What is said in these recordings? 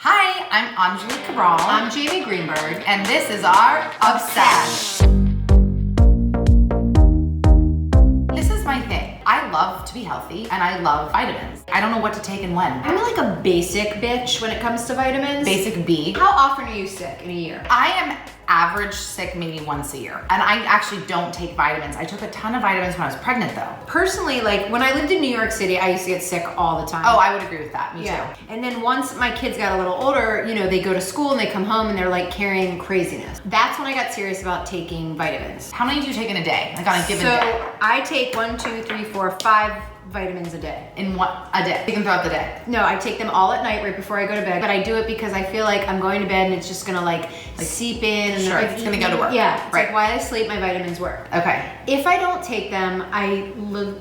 Hi, I'm Angelique Cabral. I'm Jamie Greenberg. And this is our OBSESH. This is my thing. I love to be healthy and I love vitamins. I don't know what to take and when. I'm like a basic bitch when it comes to vitamins. Basic B. How often are you sick in a year? I am average sick maybe once a year. And I actually don't take vitamins. I took a ton of vitamins when I was pregnant though. Personally, like when I lived in New York City, I used to get sick all the time. Oh, I would agree with that. Me too. And then once my kids got a little older, you know, they go to school and they come home and they're like carrying craziness. That's when I got serious about taking vitamins. How many do you take in a day? Like on a given day? So I take 1, 2, 3, 4, 5 vitamins a day. In what? A day? Take them throughout the day? No, I take them all at night right before I go to bed. But I do it because I feel like I'm going to bed and it's just gonna like seep in. And sure, it's gonna go to work. Yeah, it's like while I sleep, my vitamins work. Okay. If I don't take them, I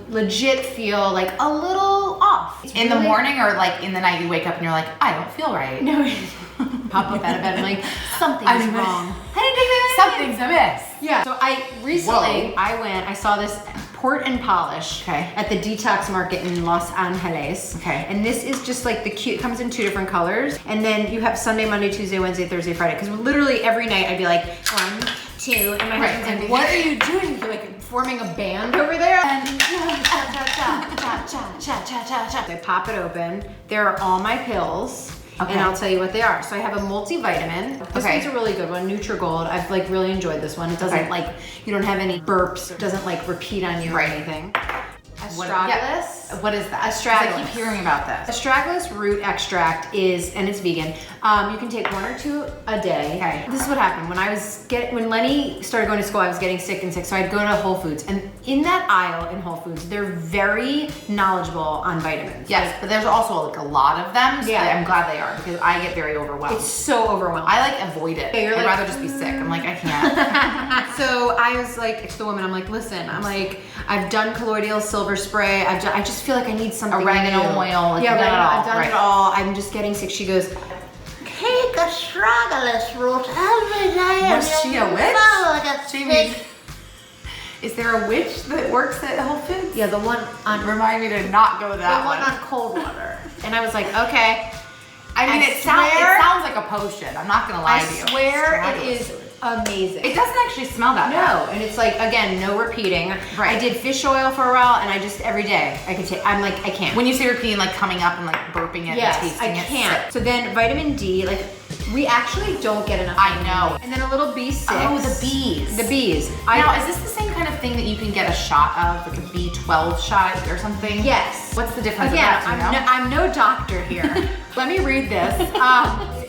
legit feel like a little off. In the morning or like in the night you wake up and you're like, I don't feel right. No, pop up out of bed and like, something's wrong. Something's amiss. Yeah. So I recently, I saw this port and polish at the detox market in Los Angeles. Okay. And this is just like the cute, it comes in 2 different colors. And then you have Sunday, Monday, Tuesday, Wednesday, Thursday, Friday. Because literally every night I'd be like, 1, 2, and my husband's like, what are you doing? You're like forming a band over there. And I pop it open. There are all my pills. Okay. And I'll tell you what they are. So I have a multivitamin. This one's a really good one, Nutri-Gold. I've like really enjoyed this one. It doesn't like, you don't have any burps. It doesn't like repeat on you or anything. Astragalus. What is that? Astragalus. I keep hearing about this. Astragalus root extract is, and it's vegan. You can take 1 or 2 a day. Okay. This is what happened when Lenny started going to school. I was getting sick, so I'd go to Whole Foods, and in that aisle in Whole Foods, they're very knowledgeable on vitamins. Yes, but there's also like a lot of them. So I'm glad they are because I get very overwhelmed. It's so overwhelming. I like avoid it. I'd rather just be sick. I'm like, I can't. So I was like to the woman, I'm like, listen, I've done colloidal silver spray. I just feel like I need something oregano new. oil. Like I've done it all. I'm just getting sick. She goes, take Astragalus root every day. Was she a witch? Like Jamie, is there a witch that works at Whole Foods? Yeah, the one on. Remind me to not go that The one on cold water. And I was like, okay. I mean, it sounds like a potion. I'm not gonna lie to you. I swear it is amazing. It doesn't actually smell that bad. No, and it's like, again, no repeating. Right. I did fish oil for a while, and I just, every day, I could take, I'm like, I can't. When you say repeating, like coming up and like burping it and tasting it. I can't. So then vitamin D, like, we actually don't get enough. I know. And then a little B6. Oh, the bees. The bees. Now, is this the same kind of thing that you can get a shot of, like a B12 shot or something? Yes. What's the difference? Again, of that, I'm no doctor here. Let me read this. It's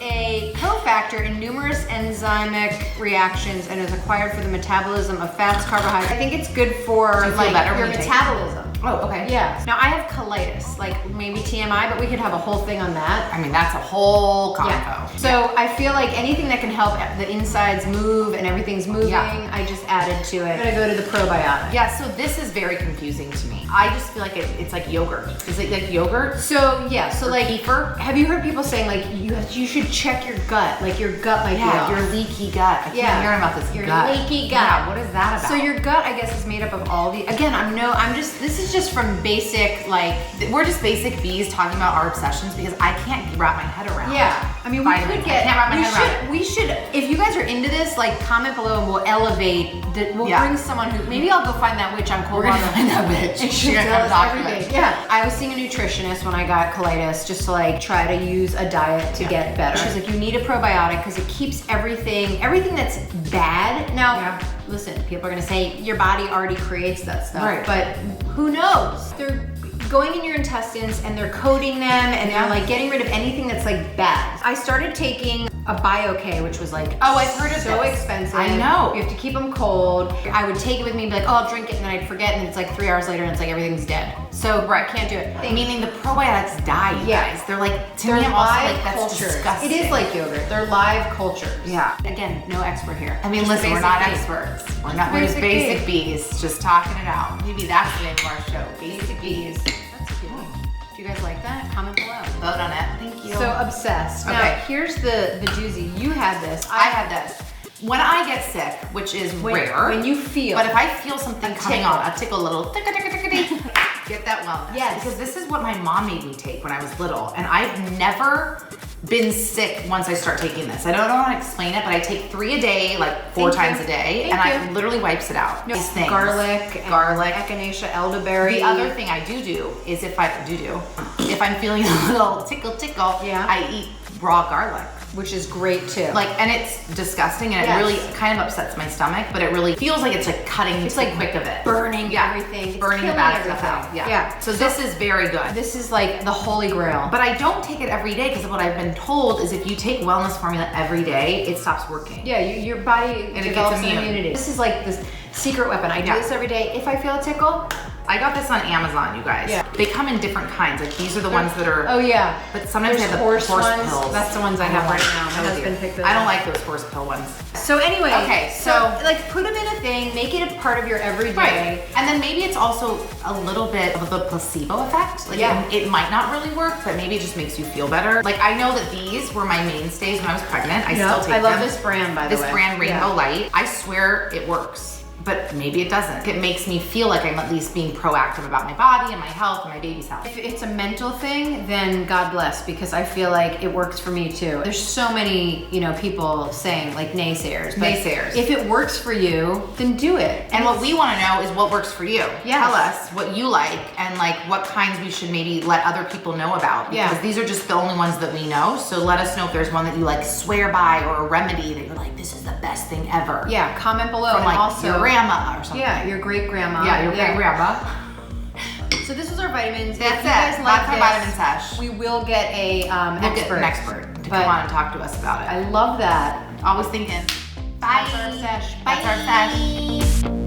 a cofactor in numerous enzymic reactions and is acquired for the metabolism of fats, carbohydrates. I think it's good for like your metabolism. Oh, okay. Yeah. Now I have colitis, like maybe TMI, but we could have a whole thing on that. I mean, that's a whole convo. Yeah. So I feel like anything that can help the insides move and everything's moving, I just added to it. I'm gonna go to the probiotic. Yeah, so this is very confusing to me. I just feel like it's like yogurt. Is it like yogurt? So yeah, so like kefir? Have you heard people saying like you should check your gut, like your gut might be off. Your leaky gut. I keep hearing about this your gut. leaky gut. Yeah, what is that about? So your gut, I guess, is made up of all the. Again, this is just from basic like. We're just basic bees talking about our obsessions because I can't wrap my head around. Yeah, I mean we could get. I can't wrap my head around. We should. If you guys are into this, like comment below and we'll elevate. We'll bring someone who. Maybe I'll go find that witch on cold water. We're gonna find that witch. And she'll tell us everything. Yeah. I was seeing a nutritionist when I got colitis, just to like try to use a diet to get better. She's like, you need a probiotic because it keeps everything that's bad. Now, listen, people are gonna say your body already creates that stuff, but who knows? They're going in your intestines and they're coating them and they're like getting rid of anything that's like bad. I started taking a Biota, which was like I've heard of so this. expensive. I know. You have to keep them cold. I would take it with me and be like, oh, I'll drink it, and then I'd forget, and it's like 3 hours later and it's like everything's dead. So can't do it. Meaning the probiotics die, you guys. They're like, to me, I'm also like, that's disgusting. It is like yogurt. They're live cultures. Yeah. Again, no expert here. I mean, listen, we're not experts. We're just basic bees, just talking it out. Maybe that's the name of our show, Basic Bees. That's cute. Do you guys like that? Comment below. Vote on it. Thank you. So obsessed. Okay. Now, here's the doozy. You had this. I had this. When I get sick, which is rare. When you feel. But if I feel something coming on, a tickle, little get that wellness. Yes. Because this is what my mom made me take when I was little. And I've never been sick once I start taking this. I don't know how to explain it, but I take 3 a day, like 4 times a day, and it literally wipes it out. No, These things. garlic, echinacea, elderberry. The other thing I do is if I'm feeling a little tickle, I eat raw garlic. Which is great too. Like, and it's disgusting, and it really kind of upsets my stomach, but it really feels like it's like cutting. It's like quick of it, burning everything, burning the bad stuff out. Yeah. So this is very good. This is like the holy grail. But I don't take it every day because what I've been told is if you take wellness formula every day, it stops working. Yeah, your body develops immunity. This is like this secret weapon. I do this every day. If I feel a tickle, I got this on Amazon, you guys. Yeah. They come in different kinds. Like these are the ones that are. Oh yeah. But sometimes they have the horse pills. That's the ones I have right now. My husband picked those. I don't like those horse pill ones. So anyway. Okay. So like put them in a thing, make it a part of your everyday. Right. And then maybe it's also a little bit of the placebo effect. Like it might not really work, but maybe it just makes you feel better. Like I know that these were my mainstays when I was pregnant. I still take them. I love this brand, by the way. This brand, Rainbow Light. I swear it works. But maybe it doesn't. It makes me feel like I'm at least being proactive about my body and my health and my baby's health. If it's a mental thing, then God bless, because I feel like it works for me too. There's so many, people saying like naysayers. If it works for you, then do it. And what we want to know is what works for you. Yes. Tell us what you like and like what kinds we should maybe let other people know about. Because these are just the only ones that we know. So let us know if there's one that you like swear by or a remedy that you're like, this is the best thing ever. Yeah, comment below. From and like also your grandma or something. Yeah, your great grandma. Yeah, your great grandma. So this was our vitamins. That's if you guys it. like That's our vitamin sesh. We will get a We'll get an expert to come on and talk to us about it. I love that. Always thinking. Bye. That's our sesh. That's our sesh.